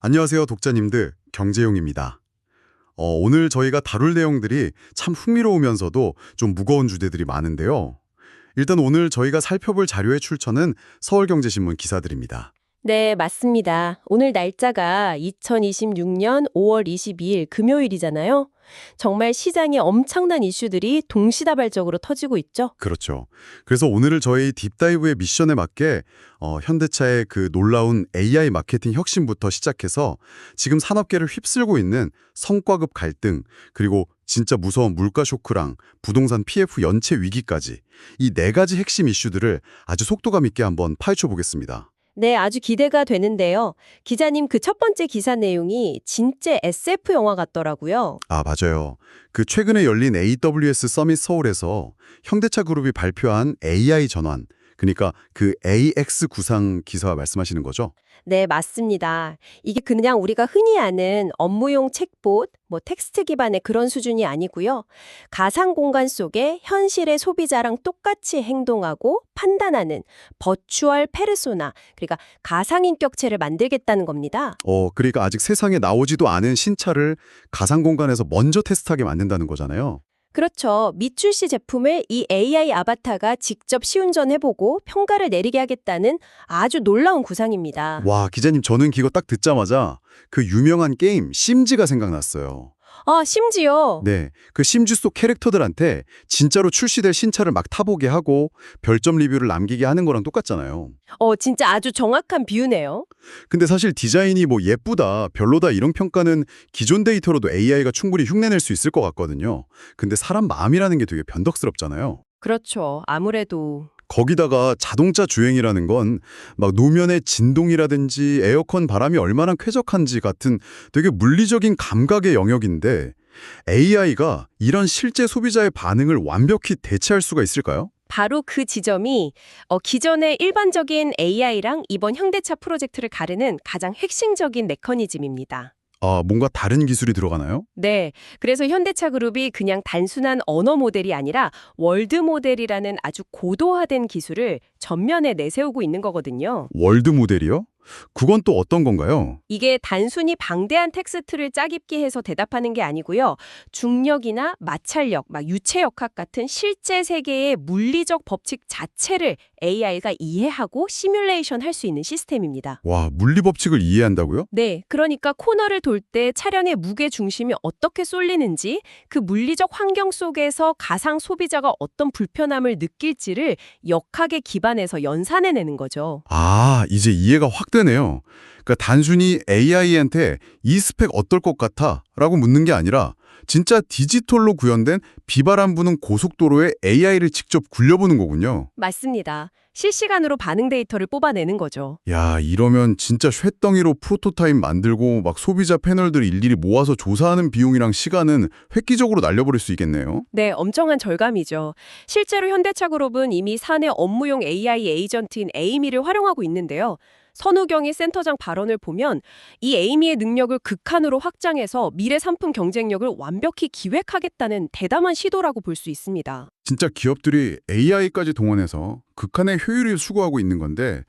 안녕하세요, 독자님들. 경제용입니다. 오늘 저희가 다룰 내용들이 참 흥미로우면서도 좀 무거운 주제들이 많은데요. 일단 오늘 저희가 살펴볼 자료의 출처는 서울경제신문 기사들입니다. 네, 맞습니다. 오늘 날짜가 2026년 5월 22일 금요일이잖아요. 정말 시장에 엄청난 이슈들이 동시다발적으로 터지고 있죠. 그렇죠. 그래서 오늘을 저희 딥다이브의 미션에 맞게 현대차의 그 놀라운 AI 마케팅 혁신부터 시작해서 지금 산업계를 휩쓸고 있는 성과급 갈등, 그리고 진짜 무서운 물가 쇼크랑 부동산 PF 연체 위기까지 이 네 가지 핵심 이슈들을 아주 속도감 있게 한번 파헤쳐 보겠습니다. 네, 아주 기대가 되는데요. 기자님 그 첫 번째 기사 내용이 진짜 SF 영화 같더라고요. 아, 맞아요. 그 최근에 열린 AWS 서밋 서울에서 현대차 그룹이 발표한 AI 전환, 그러니까 그 AX 구상 기사 말씀하시는 거죠? 네, 맞습니다. 이게 그냥 우리가 흔히 아는 업무용 챗봇, 텍스트 기반의 그런 수준이 아니고요. 가상 공간 속에 현실의 소비자랑 똑같이 행동하고 판단하는 버추얼 페르소나, 그러니까 가상인격체를 만들겠다는 겁니다. 그러니까 아직 세상에 나오지도 않은 신차를 가상 공간에서 먼저 테스트하게 만든다는 거잖아요. 그렇죠. 미출시 제품을 이 AI 아바타가 직접 시운전해보고 평가를 내리게 하겠다는 아주 놀라운 구상입니다. 와, 기자님, 저는 이거 딱 듣자마자 그 유명한 게임 심즈가 생각났어요. 아, 심지어 네, 그 심즈 속 캐릭터들한테 진짜로 출시될 신차를 막 타보게 하고 별점 리뷰를 남기게 하는 거랑 똑같잖아요. 진짜 아주 정확한 비유네요. 근데 사실 디자인이 뭐 예쁘다, 별로다 이런 평가는 기존 데이터로도 AI가 충분히 흉내낼 수 있을 것 같거든요. 근데 사람 마음이라는 게 되게 변덕스럽잖아요. 그렇죠. 아무래도. 거기다가 자동차 주행이라는 건 막 노면의 진동이라든지 에어컨 바람이 얼마나 쾌적한지 같은 되게 물리적인 감각의 영역인데 AI가 이런 실제 소비자의 반응을 완벽히 대체할 수가 있을까요? 바로 그 지점이 기존의 일반적인 AI랑 이번 현대차 프로젝트를 가르는 가장 핵심적인 메커니즘입니다. 아, 뭔가 다른 기술이 들어가나요? 네, 그래서 현대차 그룹이 그냥 단순한 언어 모델이 아니라 월드 모델이라는 아주 고도화된 기술을 전면에 내세우고 있는 거거든요. 월드 모델이요? 그건 또 어떤 건가요? 이게 단순히 방대한 텍스트를 짜깁기 해서 대답하는 게 아니고요. 중력이나 마찰력, 유체역학 같은 실제 세계의 물리적 법칙 자체를 AI가 이해하고 시뮬레이션 할 수 있는 시스템입니다. 와, 물리 법칙을 이해한다고요? 네, 그러니까 코너를 돌 때 차량의 무게 중심이 어떻게 쏠리는지, 그 물리적 환경 속에서 가상 소비자가 어떤 불편함을 느낄지를 역학에 기반해서 연산해내는 거죠. 아, 이제 이해가 확 되네요. 그러니까 단순히 AI한테 이 스펙 어떨 것 같아? 라고 묻는 게 아니라 진짜 디지털로 구현된 비바람 부는 고속도로에 AI를 직접 굴려보는 거군요. 맞습니다. 실시간으로 반응 데이터를 뽑아내는 거죠. 야, 이러면 진짜 쇳덩이로 프로토타입 만들고 막 소비자 패널들 일일이 모아서 조사하는 비용이랑 시간은 획기적으로 날려버릴 수 있겠네요. 네, 엄청난 절감이죠. 실제로 현대차 그룹은 이미 사내 업무용 AI 에이전트인 에이미를 활용하고 있는데요. 선우경이 센터장 발언을 보면 이 에이미의 능력을 극한으로 확장해서 미래 상품 경쟁력을 완벽히 기획하겠다는 대담한 시도라고 볼 수 있습니다. 진짜 기업들이 AI까지 동원해서 극한의 효율을 추구하고 있는 건데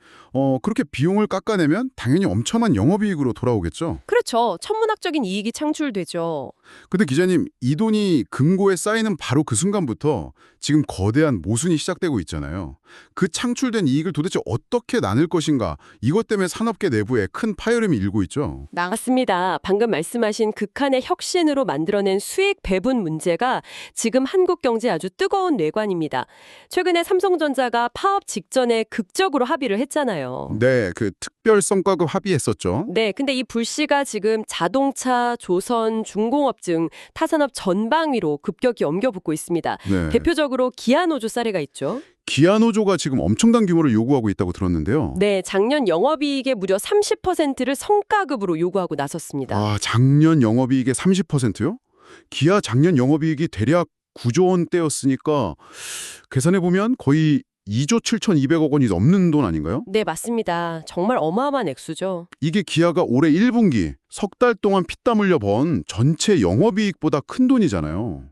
그렇게 비용을 깎아내면 당연히 엄청난 영업이익으로 돌아오겠죠. 그렇죠. 천문학적인 이익이 창출되죠. 근데 기자님, 이 돈이 금고에 쌓이는 바로 그 순간부터 지금 거대한 모순이 시작되고 있잖아요. 그 창출된 이익을 도대체 어떻게 나눌 것인가, 이것 때문에 산업계 내부에 큰 파열음이 일고 있죠. 맞습니다. 방금 말씀하신 극한의 혁신으로 만들어낸 수익 배분 문제가 지금 한국 경제에 아주 뜨거운 뇌관입니다. 최근에 삼성전자가 파업 직전에 극적으로 합의를 했잖아요. 네, 그 특별 성과급 합의했었죠. 네, 근데 이 불씨가 지금 자동차, 조선, 중공업 등 타산업 전방 위로 급격히 옮겨붙고 있습니다. 네. 대표적으로 기아노조 사례가 있죠. 기아노조가 지금 엄청난 규모를 요구하고 있다고 들었는데요. 네, 작년 영업이익의 무려 30%를 성과급으로 요구하고 나섰습니다. 아, 작년 영업이익의 30%요? 기아 작년 영업이익이 대략 9조 원대였으니까 계산해보면 거의 2조 7,200억 원이 넘는 돈 아닌가요? 네, 맞습니다. 정말 어마어마한 액수죠. 이게 기아가 올해 1분기 석 달 동안 피땀 흘려 번 전체 영업이익보다 큰 돈이잖아요.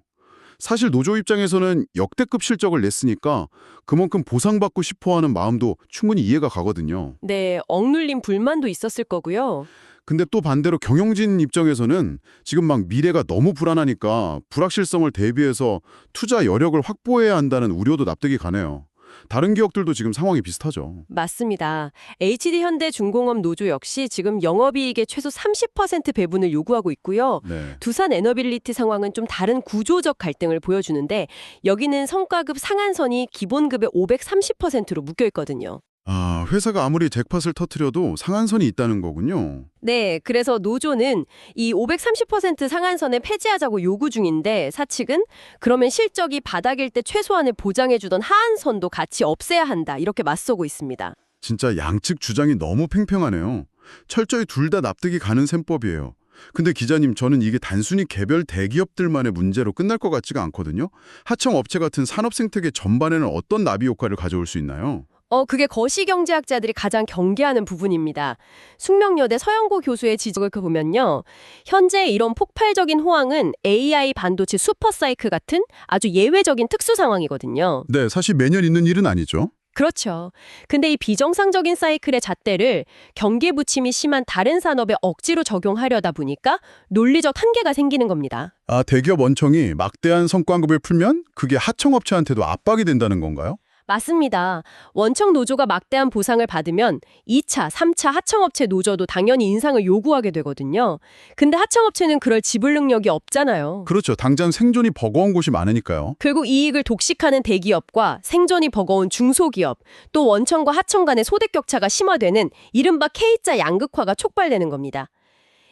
사실 노조 입장에서는 역대급 실적을 냈으니까 그만큼 보상받고 싶어하는 마음도 충분히 이해가 가거든요. 네, 억눌린 불만도 있었을 거고요. 근데 또 반대로 경영진 입장에서는 지금 막 미래가 너무 불안하니까 불확실성을 대비해서 투자 여력을 확보해야 한다는 우려도 납득이 가네요. 다른 기업들도 지금 상황이 비슷하죠. 맞습니다. HD현대중공업 노조 역시 지금 영업이익의 최소 30% 배분을 요구하고 있고요. 네. 두산 에너빌리티 상황은 좀 다른 구조적 갈등을 보여주는데 여기는 성과급 상한선이 기본급의 530%로 묶여 있거든요. 아, 회사가 아무리 잭팟을 터트려도 상한선이 있다는 거군요. 네, 그래서 노조는 이 530% 상한선을 폐지하자고 요구 중인데 사측은 그러면 실적이 바닥일 때 최소한을 보장해주던 하한선도 같이 없애야 한다 이렇게 맞서고 있습니다. 진짜 양측 주장이 너무 팽팽하네요. 철저히 둘 다 납득이 가는 셈법이에요. 근데 기자님, 저는 이게 단순히 개별 대기업들만의 문제로 끝날 것 같지가 않거든요. 하청업체 같은 산업생태계 전반에는 어떤 나비 효과를 가져올 수 있나요? 그게 거시경제학자들이 가장 경계하는 부분입니다. 숙명여대 서영고 교수의 지적을 보면요. 현재 이런 폭발적인 호황은 AI 반도체 슈퍼사이클 같은 아주 예외적인 특수 상황이거든요. 네, 사실 매년 있는 일은 아니죠. 그렇죠. 근데 이 비정상적인 사이클의 잣대를 경계 부침이 심한 다른 산업에 억지로 적용하려다 보니까 논리적 한계가 생기는 겁니다. 아, 대기업 원청이 막대한 성과급을 풀면 그게 하청업체한테도 압박이 된다는 건가요? 맞습니다. 원청 노조가 막대한 보상을 받으면 2차, 3차 하청업체 노조도 당연히 인상을 요구하게 되거든요. 근데 하청업체는 그럴 지불 능력이 없잖아요. 그렇죠. 당장 생존이 버거운 곳이 많으니까요. 결국 이익을 독식하는 대기업과 생존이 버거운 중소기업, 또 원청과 하청 간의 소득 격차가 심화되는 이른바 K자 양극화가 촉발되는 겁니다.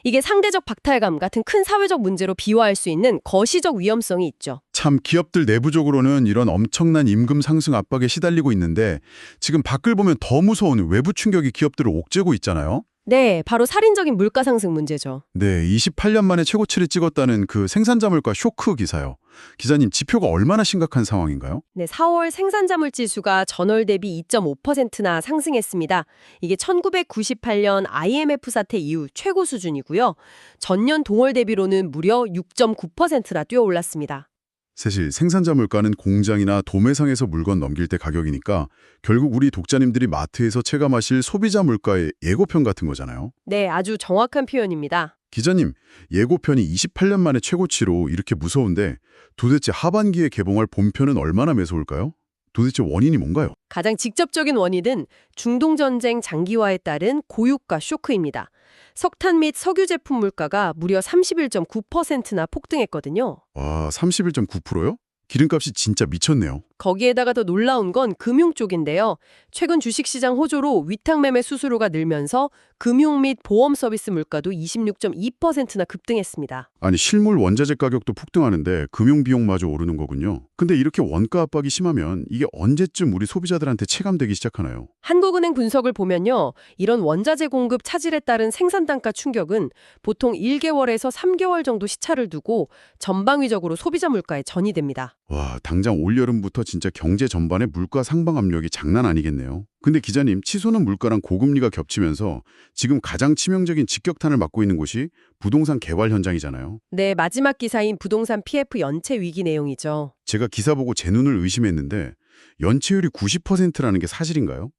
이게 상대적 박탈감 같은 큰 사회적 문제로 비화할 수 있는 거시적 위험성이 있죠. 참 기업들 내부적으로는 이런 엄청난 임금 상승 압박에 시달리고 있는데 지금 밖을 보면 더 무서운 외부 충격이 기업들을 옥죄고 있잖아요. 네, 바로 살인적인 물가 상승 문제죠. 네, 28년 만에 최고치를 찍었다는 그 생산자 물가 쇼크 기사요. 기자님, 지표가 얼마나 심각한 상황인가요? 네, 4월 생산자물 지수가 전월 대비 2.5%나 상승했습니다. 이게 1998년 IMF 사태 이후 최고 수준이고요. 전년 동월 대비로는 무려 6.9%나 뛰어올랐습니다. 사실 생산자 물가는 공장이나 도매상에서 물건 넘길 때 가격이니까 결국 우리 독자님들이 마트에서 체감하실 소비자 물가의 예고편 같은 거잖아요. 네, 아주 정확한 표현입니다. 기자님, 예고편이 28년 만에 최고치로 이렇게 무서운데 도대체 하반기에 개봉할 본편은 얼마나 매서울까요? 도대체 원인이 뭔가요? 가장 직접적인 원인은 중동전쟁 장기화에 따른 고유가 쇼크입니다. 석탄 및 석유 제품 물가가 무려 31.9%나 폭등했거든요. 와, 31.9%요? 기름값이 진짜 미쳤네요. 거기에다가 더 놀라운 건 금융 쪽인데요. 최근 주식시장 호조로 위탁매매 수수료가 늘면서 금융 및 보험 서비스 물가도 26.2%나 급등했습니다. 아니, 실물 원자재 가격도 폭등하는데 금융비용마저 오르는 거군요. 근데 이렇게 원가 압박이 심하면 이게 언제쯤 우리 소비자들한테 체감되기 시작하나요? 한국은행 분석을 보면요. 이런 원자재 공급 차질에 따른 생산 단가 충격은 보통 1개월에서 3개월 정도 시차를 두고 전방위적으로 소비자 물가에 전이됩니다. 와, 당장 올여름부터 진짜 경제 전반의 물가 상방 압력이 장난 아니겠네요. 근데 기자님, 치솟는 물가랑 고금리가 겹치면서 지금 가장 치명적인 직격탄을 맞고 있는 곳이 부동산 개발 현장이잖아요. 네, 마지막 기사인 부동산 PF 연체 위기 내용이죠. 제가 기사 보고 제 눈을 의심했는데 연체율이 90%라는 게 사실인가요?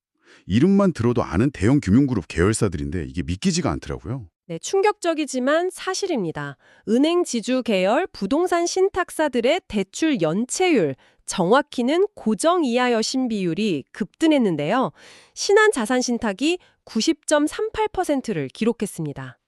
이름만 들어도 아는 대형 금융그룹 계열사들인데 이게 믿기지가 않더라고요. 네, 충격적이지만 사실입니다. 은행 지주 계열 부동산 신탁사들의 대출 연체율, 정확히는 고정 이하여 신비율이 급등했는데요. 신한 자산 신탁이 90.38%를 기록했습니다.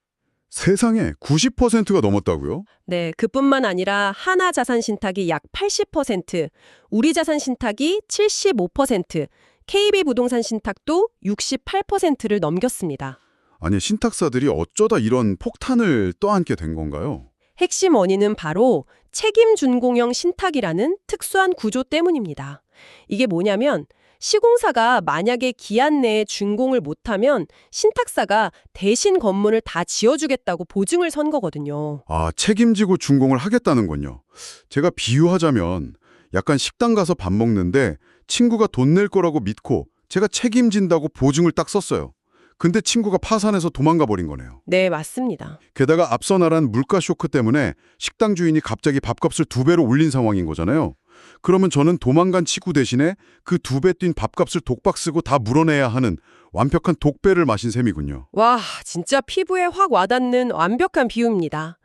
세상에 90%가 넘었다고요? 네, 그뿐만 아니라 하나 자산 신탁이 약 80%, 우리 자산 신탁이 75%, KB 부동산 신탁도 68%를 넘겼습니다. 아니, 신탁사들이 어쩌다 이런 폭탄을 떠안게 된 건가요? 핵심 원인은 바로 책임 준공형 신탁이라는 특수한 구조 때문입니다. 이게 뭐냐면 시공사가 만약에 기한 내에 준공을 못하면 신탁사가 대신 건물을 다 지어주겠다고 보증을 선 거거든요. 아, 책임지고 준공을 하겠다는군요. 제가 비유하자면 약간 식당 가서 밥 먹는데 친구가 돈 낼 거라고 믿고 제가 책임진다고 보증을 딱 썼어요. 근데 친구가 파산해서 도망가 버린 거네요. 네, 맞습니다. 게다가 앞서 말한 물가 쇼크 때문에 식당 주인이 갑자기 밥값을 2배로 올린 상황인 거잖아요. 그러면 저는 도망간 치구 대신에 그 2배 뛴 밥값을 독박 쓰고 다 물어내야 하는 완벽한 독배를 마신 셈이군요. 와, 진짜 피부에 확 와닿는 완벽한 비유입니다.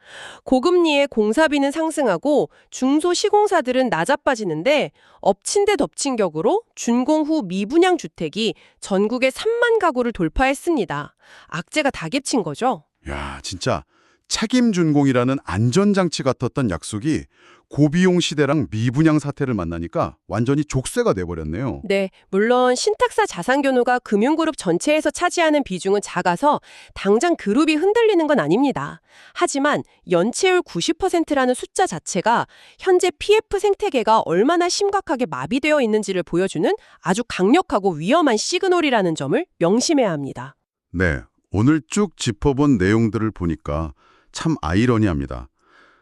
고금리에 공사비는 상승하고 중소시공사들은 낮아빠지는데 엎친 데 덮친 격으로 준공 후 미분양 주택이 전국에 3만 가구를 돌파했습니다. 악재가 다 겹친 거죠. 야, 진짜 책임 준공이라는 안전장치 같았던 약속이 고비용 시대랑 미분양 사태를 만나니까 완전히 족쇄가 돼버렸네요. 네, 물론 신탁사 자산교노가 금융그룹 전체에서 차지하는 비중은 작아서 당장 그룹이 흔들리는 건 아닙니다. 하지만 연체율 90%라는 숫자 자체가 현재 PF 생태계가 얼마나 심각하게 마비되어 있는지를 보여주는 아주 강력하고 위험한 시그널이라는 점을 명심해야 합니다. 네, 오늘 쭉 짚어본 내용들을 보니까 참 아이러니합니다.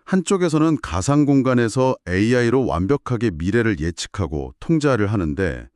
한쪽에서는 가상 공간에서 AI로 완벽하게 미래를 예측하고 통제를 하는데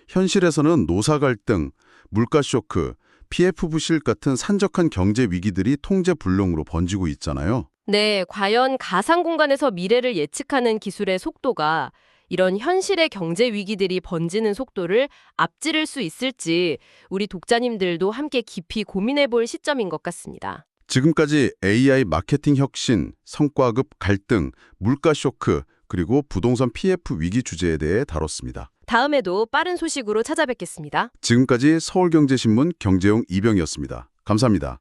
현실에서는 노사 갈등, 물가 쇼크, PF 부실 같은 산적한 경제 위기들이 통제 불능으로 번지고 있잖아요. 네, 과연 가상 공간에서 미래를 예측하는 기술의 속도가 이런 현실의 경제 위기들이 번지는 속도를 앞지를 수 있을지 우리 독자님들도 함께 깊이 고민해 볼 시점인 것 같습니다. 지금까지 AI 마케팅 혁신, 성과급 갈등, 물가 쇼크, 그리고 부동산 PF 위기 주제에 대해 다뤘습니다. 다음에도 빠른 소식으로 찾아뵙겠습니다. 지금까지 서울경제신문 경제용 이병이었습니다. 감사합니다.